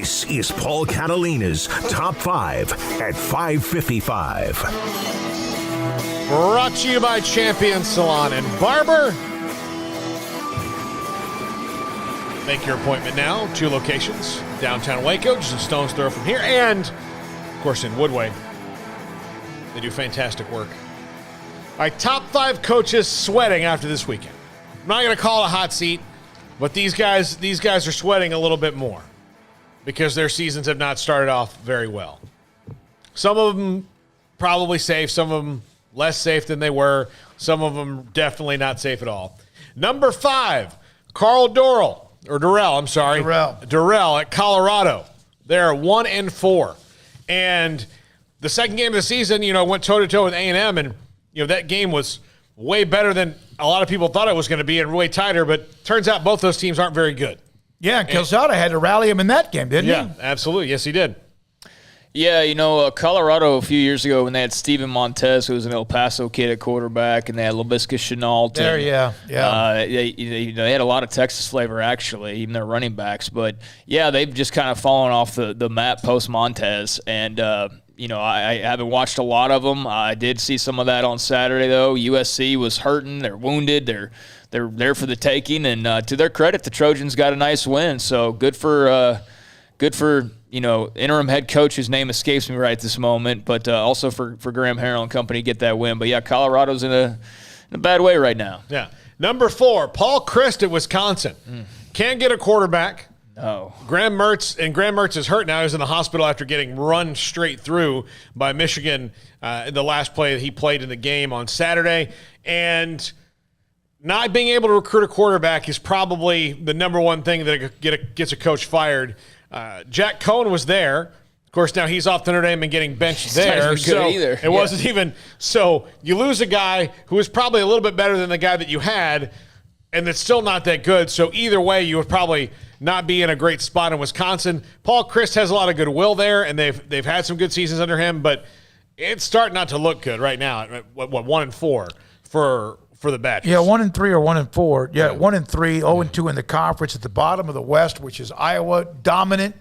This is Paul Catalina's Top 5 at 5:55. Brought to you by Champion Salon and Barber. Make your appointment now. 2 locations. Downtown Waco, just a stone's throw from here. And, of course, in Woodway. They do fantastic work. All right, top 5 coaches sweating after this weekend. I'm not going to call it a hot seat, but these guys are sweating a little bit more because their seasons have not started off very well. Some of them probably safe, some of them less safe than they were, some of them definitely not safe at all. Number 5, Dorrell at Colorado. They're 1-4. And the second game of the season, went toe-to-toe with A&M, and that game was way better than a lot of people thought it was going to be and way tighter, but turns out both those teams aren't very good. Yeah, Calzada had to rally him in that game, didn't he? Yeah, absolutely. Yes, he did. Yeah, Colorado a few years ago when they had Steven Montez, who was an El Paso kid at quarterback, and they had Lavisca Chenault. They had a lot of Texas flavor, actually, even their running backs. But, yeah, they've just kind of fallen off the map post-Montez. And, I haven't watched a lot of them. I did see some of that on Saturday, though. USC was hurting. They're wounded. They're there for the taking. And to their credit, the Trojans got a nice win. So good for interim head coach whose name escapes me right this moment, but also for Graham Harrell and company get that win. But, yeah, Colorado's in a bad way right now. Yeah. Number 4, Paul Chryst at Wisconsin. Can't get a quarterback. No. Graham Mertz is hurt now. He's in the hospital after getting run straight through by Michigan in the last play that he played in the game on Saturday. And not being able to recruit a quarterback is probably the number one thing that gets a coach fired. Jack Cohn was there. Of course, now he's off Notre Dame and getting benched there. So it wasn't even – so you lose a guy who is probably a little bit better than the guy that you had, and it's still not that good. So either way, you would probably not be in a great spot in Wisconsin. Paul Chryst has a lot of goodwill there, and they've had some good seasons under him, but it's starting not to look good right now at 1-4 for the Badgers. Yeah, 1-3 or 1-4. Yeah, 1-3, 0-2 in the conference at the bottom of the West, which is Iowa, dominant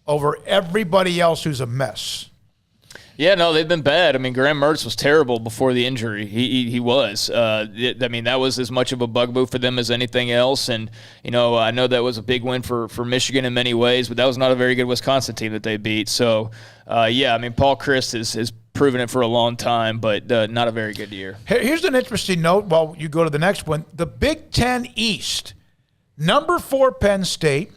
over everybody else who's a mess. Yeah, no, they've been bad. I mean, Graham Mertz was terrible before the injury. He was. That was as much of a bugaboo for them as anything else. And, I know that was a big win for Michigan in many ways, but that was not a very good Wisconsin team that they beat. So, Paul Chryst has proven it for a long time, but not a very good year. Here's an interesting note while you go to the next one. The Big Ten East, number 4 Penn State,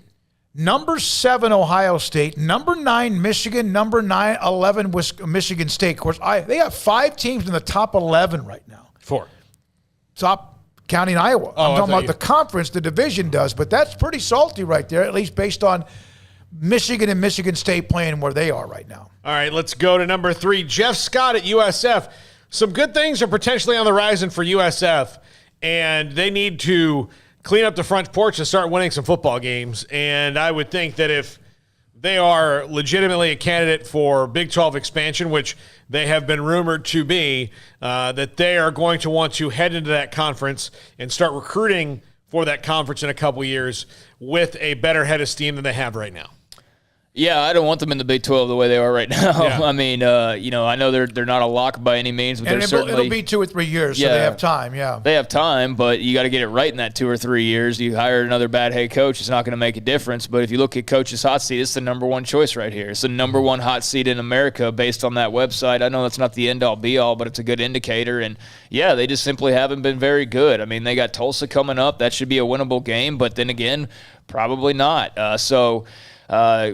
number 7 Ohio State, number 9 Michigan, number 11 Michigan State. Of course, they have 5 teams in the top 11 right now. 4. Top counting Iowa. I'm talking about the conference, the division does, but that's pretty salty right there, at least based on Michigan and Michigan State playing where they are right now. All right, let's go to number 3, Jeff Scott at USF. Some good things are potentially on the horizon for USF, and they need to clean up the front porch and start winning some football games. And I would think that if they are legitimately a candidate for Big 12 expansion, which they have been rumored to be, that they are going to want to head into that conference and start recruiting for that conference in a couple years with a better head of steam than they have right now. Yeah, I don't want them in the Big 12 the way they are right now. Yeah. I mean, I know they're not a lock by any means, but they're certainly it'll be 2 or 3 years, so they have time. Yeah, they have time, but you got to get it right in that 2 or 3 years. You hire another bad head coach, it's not going to make a difference. But if you look at coach's hot seat, it's the number 1 choice right here. It's the number 1 hot seat in America based on that website. I know that's not the end all be all, but it's a good indicator. And yeah, they just simply haven't been very good. I mean, they got Tulsa coming up. That should be a winnable game, but then again, probably not.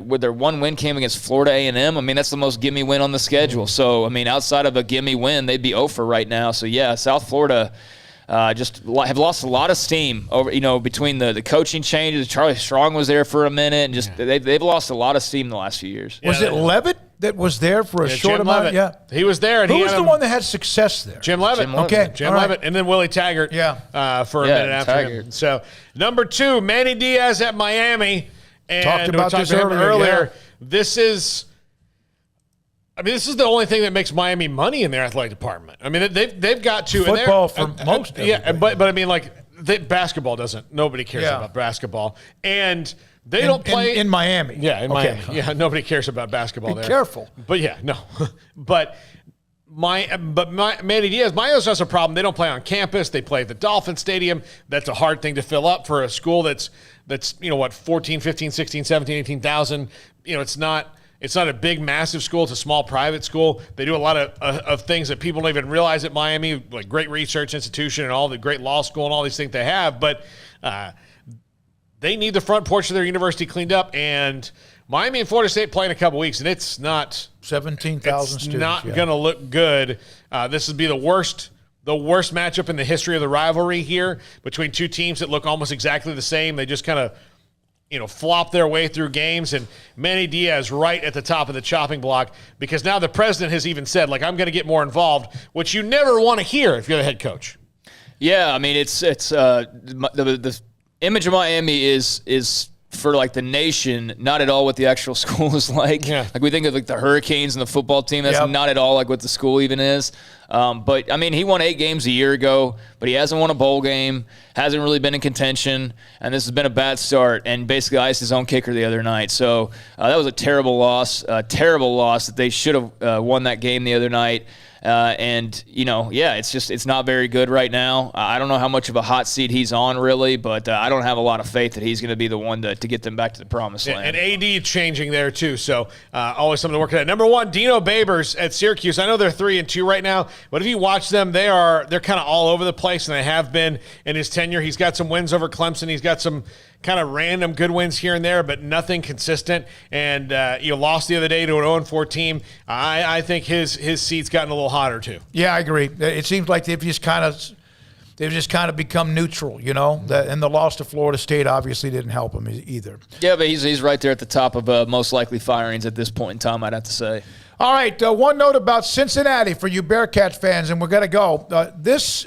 With their 1 win came against Florida A&M. I mean, that's the most gimme win on the schedule. So, I mean, outside of a gimme win, they'd be 0 for right now. So, yeah, South Florida just have lost a lot of steam over, between the coaching changes. Charlie Strong was there for a minute, and just they've lost a lot of steam the last few years. Was it Levitt that was there for a short Jim amount? Levitt. Yeah, he was there. And who was the one that had success there? Jim Levitt. Okay, Jim Levitt, and then Willie Taggart. For a minute after him. So number 2, Manny Diaz at Miami. And talked about this earlier. Yeah. This is the only thing that makes Miami money in their athletic department. I mean, they've got to football for most. Yeah, but I mean, like Basketball doesn't. Nobody cares Yeah. about basketball. And they don't play. In Miami. Yeah, in Okay. Miami. Yeah, nobody cares about basketball there. Careful. But yeah, no. but Manny Diaz, Mayo's has a problem. They don't play on campus. They play at the Dolphin Stadium. That's a hard thing to fill up for a school that's 14, 15, 16, 17, 18,000. It's not a big, massive school. It's a small private school. They do a lot of things that people don't even realize at Miami, like great research institution and all the great law school and all these things they have. But they need the front porch of their university cleaned up. And Miami and Florida State play in a couple weeks, and it's not 17,000 students. It's not going to look good. This would be the worst matchup in the history of the rivalry here between two teams that look almost exactly the same. They just kind of flop their way through games, and Manny Diaz right at the top of the chopping block because now the president has even said, I'm going to get more involved, which you never want to hear if you're the head coach. Yeah, I mean, it's the image of Miami is for the nation, not at all what the actual school is like. Yeah. We think of the Hurricanes and the football team. That's not at all what the school even is. But I mean, he won 8 games a year ago, but he hasn't won a bowl game, hasn't really been in contention, and this has been a bad start. And basically iced his own kicker the other night. So that was a terrible loss that they should have won that game the other night. It's not very good right now. I don't know how much of a hot seat he's on really, but I don't have a lot of faith that he's going to be the one to get them back to the promised land. And AD changing there too, so always something to work at. Number 1, Dino Babers at Syracuse. I know they're 3-2 right now, but if you watch them, they're kind of all over the place, and they have been in his tenure. He's got some wins over Clemson. He's got some kind of random good wins here and there, but nothing consistent. And you lost the other day to an 0-4 team. I think his seat's gotten a little hotter too. Yeah, I agree. It seems like they've just kind of become neutral, and the loss to Florida State obviously didn't help him either. Yeah, but he's right there at the top of most likely firings at this point in time, I'd have to say. All right, one note about Cincinnati for you Bearcats fans, and we're going to go. This